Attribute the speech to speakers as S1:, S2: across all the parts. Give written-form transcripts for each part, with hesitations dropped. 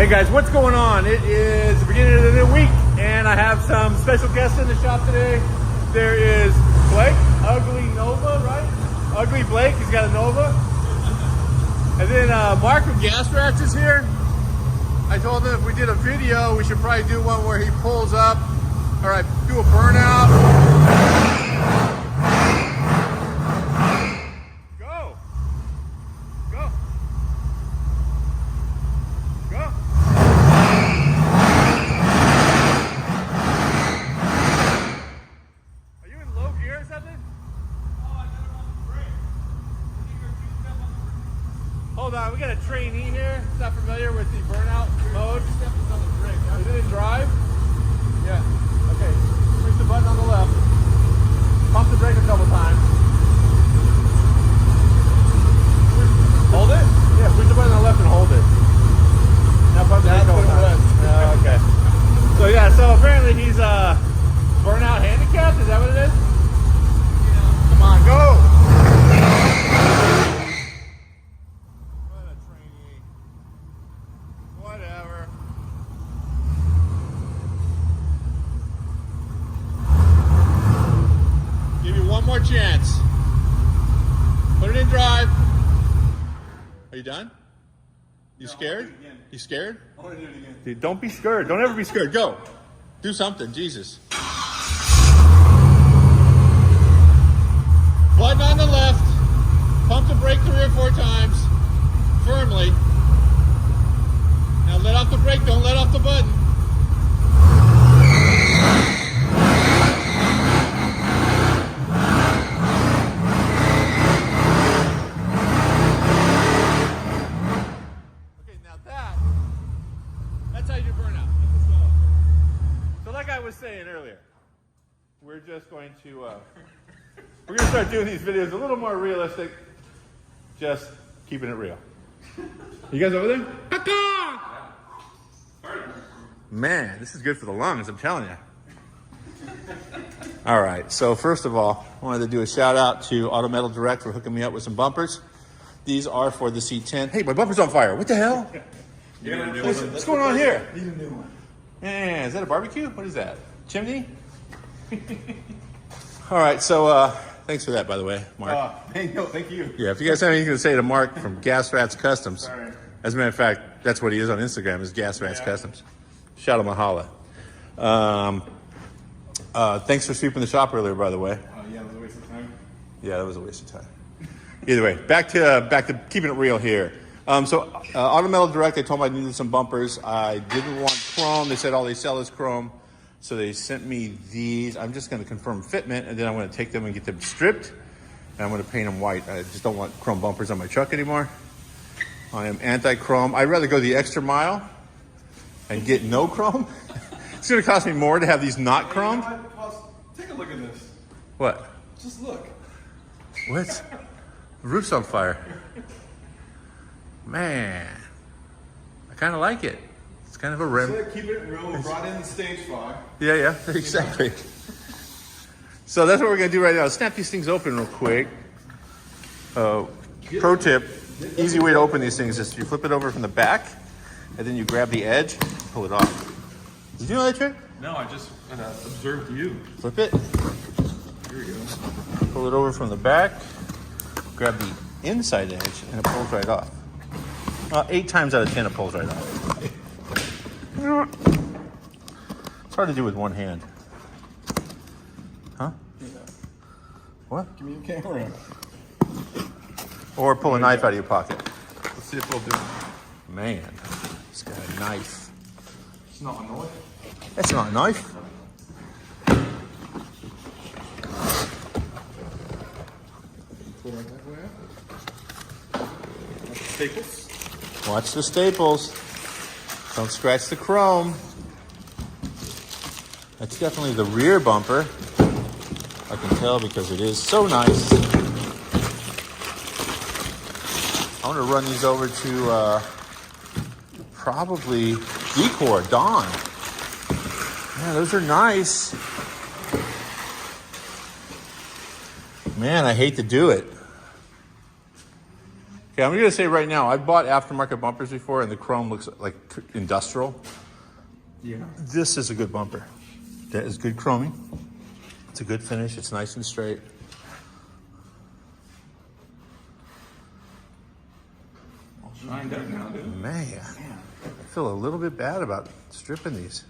S1: Hey guys, what's going on? It is the beginning of the new week and I have some special guests in the shop today. There is Blake, Ugly Nova, right? Ugly Blake, he's got a Nova. And then Mark from Gas Rats is here. I told him if we did a video, we should probably do one where he pulls up, all right, do a burnout. Go. Go. Go. Are you in low gear or something?
S2: Oh, I got it on the brake. I think you're two step on the brake.
S1: Hold on, we got a trainee here. He's not familiar with the burnout mode.
S2: Two steps on the brake.
S1: Is it in drive? Yeah. Okay. Push the button on the left. Pump the brake a couple times. Hold it? Yeah, push the button on the left and hold it. Now pump the brake a couple times. Okay. So yeah, so apparently he's burnout handicapped, is that what it is?
S2: Yeah.
S1: Come on, go! What a trainee. Whatever. Give you one more chance. Put it in drive. Are you done? You scared?
S2: I'll do it again.
S1: You scared?
S2: I want to do it again.
S1: Dude, don't be scared. Don't ever be scared. Go. Do something. Jesus. Button on the left. Pump the brake 3 or 4 times. Firmly. Now let off the brake. Don't let off the button. Okay, now that's how you do burnout. So like I was saying earlier, we're just going to we're going to start doing these videos a little more realistic, just keeping it real. You guys over there? Man, this is good for the lungs, I'm telling you. All right, so first of all, I wanted to do a shout out to Auto Metal Direct for hooking me up with some bumpers. These are for the C10. Hey, my bumper's on fire. What the hell? What's going on here?
S2: Need a new one.
S1: Man, is that a barbecue? What is that? Chimney? All right, so thanks for that, by the way, Mark.
S2: Thank you.
S1: Yeah, if you guys have anything to say to Mark from Gas Rats Customs,
S2: Sorry.
S1: as a matter of fact, that's what he is on Instagram, is Gas Rats Customs. Shout out Mahala. Thanks for sweeping the shop earlier, by the way.
S2: Yeah, it was a waste of time.
S1: Yeah, that was a waste of time. Either way, back to keeping it real here. Auto Metal Direct, they told me I needed some bumpers. I didn't want chrome. They said all they sell is chrome. So they sent me these. I'm just going to confirm fitment, and then I'm going to take them and get them stripped. And I'm going to paint them white. I just don't want chrome bumpers on my truck anymore. I am anti-chrome. I'd rather go the extra mile and get no chrome. It's going to cost me more to have these not chrome.
S2: You know what? Take a look at this.
S1: What?
S2: Just look.
S1: What? The roof's on fire. Man, I kind of like it. It's kind of a rim.
S2: So keep it real. We brought in the stage fog.
S1: Yeah, exactly. So that's what we're gonna do right now. Snap these things open real quick. Pro tip, easy way to open these things is you flip it over from the back and then you grab the edge, pull it off. Did you know that trick?
S2: No, I just observed you.
S1: Flip it,
S2: Here we go.
S1: pull it over from the back, grab the inside edge and it pulls right off. 8 times out of 10 it pulls right off. It's hard to do with one hand. Huh?
S2: Yeah.
S1: What?
S2: Give me your camera.
S1: Or pull a knife out of your pocket.
S2: Let's see if they'll do it.
S1: Man, it's got a knife.
S2: It's not a knife.
S1: That's not a knife.
S2: Pull right that way out. Staples.
S1: Watch the staples. Don't scratch the chrome. That's definitely the rear bumper. I can tell because it is so nice. I want to run these over to probably Decor, Dawn. Yeah, those are nice. Man, I hate to do it. Okay, I'm going to say right now, I've bought aftermarket bumpers before, and the chrome looks like industrial.
S3: Yeah.
S1: This is a good bumper. That is good chroming. It's a good finish. It's nice and straight.
S3: All shined up now, dude.
S1: Man, I feel a little bit bad about stripping these.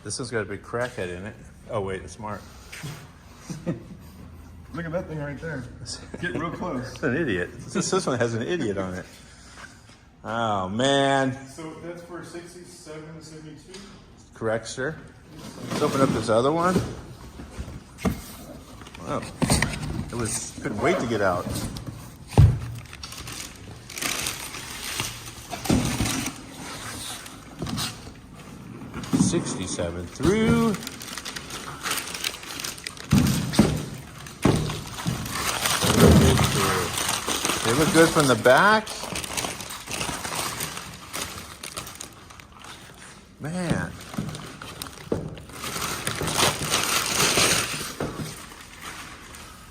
S1: This one's got a big crackhead in it. Oh wait, it's smart.
S3: Look at that thing right there. Get real close.
S1: It's an idiot. This one has an idiot on it. Oh man.
S3: So that's for 67, 72?
S1: Correct, sir. Let's open up this other one. Oh, couldn't wait to get out. '67 through. They look good from the back. Man.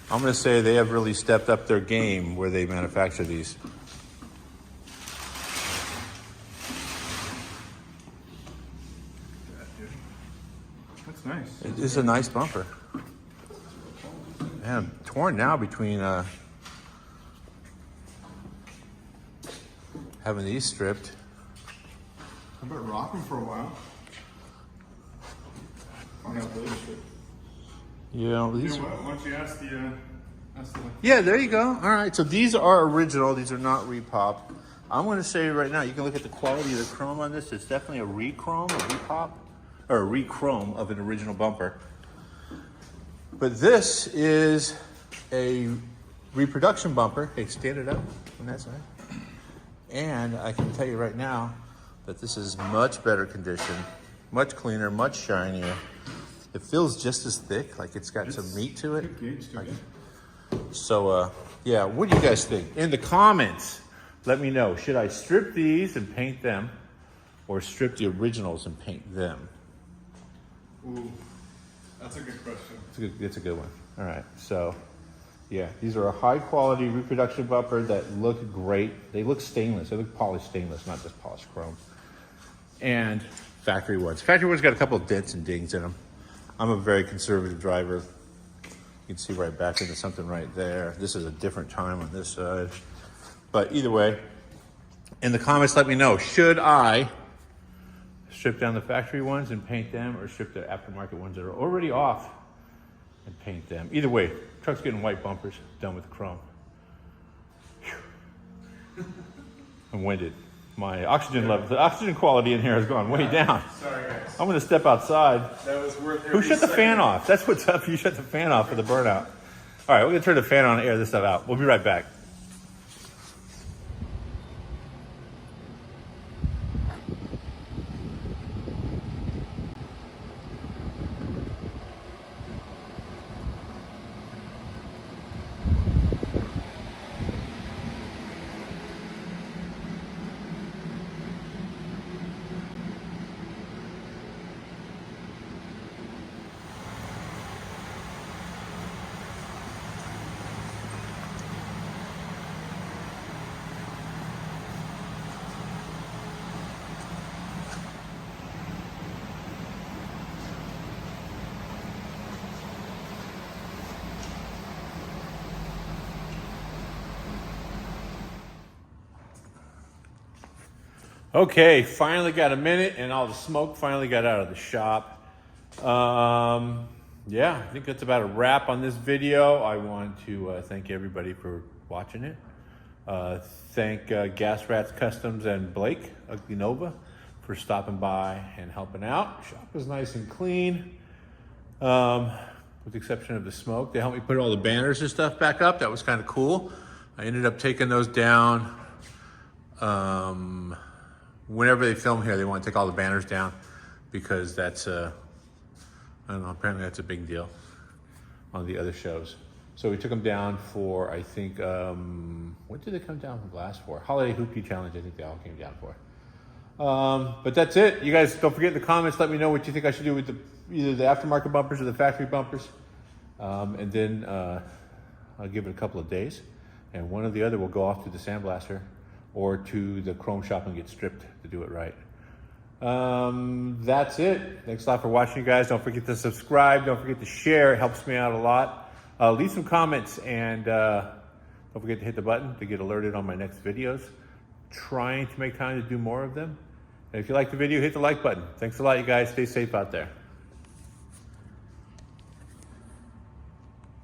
S1: I'm going to say they have really stepped up their game where they manufacture these.
S3: That's nice.
S1: It is a nice bumper. Man, I'm torn now between having these stripped.
S3: How about rock them for a while? Find out later.
S1: You know,
S3: You
S1: these.
S3: know what? Why don't you ask the
S1: Yeah, there you go. All right, so these are original. These are not repop. I'm going to say right now, you can look at the quality of the chrome on this. It's definitely a re-chrome, a repop, or a re-chrome of an original bumper. But this is a reproduction bumper. Hey, stand it up on that side. And I can tell you right now that this is much better condition, much cleaner, much shinier. It feels just as thick, like it's got some meat to it.
S3: good gauge to it.
S1: So, yeah, what do you guys think? In the comments, let me know. Should I strip these and paint them, or strip the originals and paint them?
S3: Ooh, that's a good question.
S1: It's a good one. All right, so, yeah, these are a high-quality reproduction bumper that look great. They look stainless. They look polished stainless, not just polished chrome. And factory ones. Factory ones got a couple of dents and dings in them. I'm a very conservative driver. You can see right back into something right there. This is a different time on this side. But either way, in the comments, let me know. Should I strip down the factory ones and paint them, or strip the aftermarket ones that are already off and paint them? Either way, truck's getting white bumpers, done with chrome. Whew. I'm winded. My oxygen level, the oxygen quality in here has gone way down.
S3: Sorry, guys.
S1: I'm going to step outside.
S3: That was worth
S1: Who shut the fan off? That's what's up. You shut the fan off for the burnout. All right, we're going to turn the fan on and air this stuff out. We'll be right back. Okay, finally got a minute, and all the smoke finally got out of the shop. Yeah, I think that's about a wrap on this video. I want to thank everybody for watching it. Thank Gas Rats Customs and Blake Uglinova for stopping by and helping out. Shop was nice and clean, with the exception of the smoke. They helped me put all the banners and stuff back up. That was kind of cool. I ended up taking those down. Whenever they film here, they want to take all the banners down because that's, I don't know, apparently that's a big deal on the other shows. So we took them down for, I think, what did they come down from last for? Holiday Hoopty Challenge, I think they all came down for. But that's it. You guys don't forget in the comments, let me know what you think I should do with either the aftermarket bumpers or the factory bumpers. And then I'll give it a couple of days, and one or the other will go off to the sandblaster or to the chrome shop and get stripped to do it right. That's it. Thanks a lot for watching, you guys. Don't forget to subscribe. Don't forget to share. It helps me out a lot. Leave some comments, and don't forget to hit the button to get alerted on my next videos. Trying to make time to do more of them. And if you like the video, hit the like button. Thanks a lot, you guys. Stay safe out there.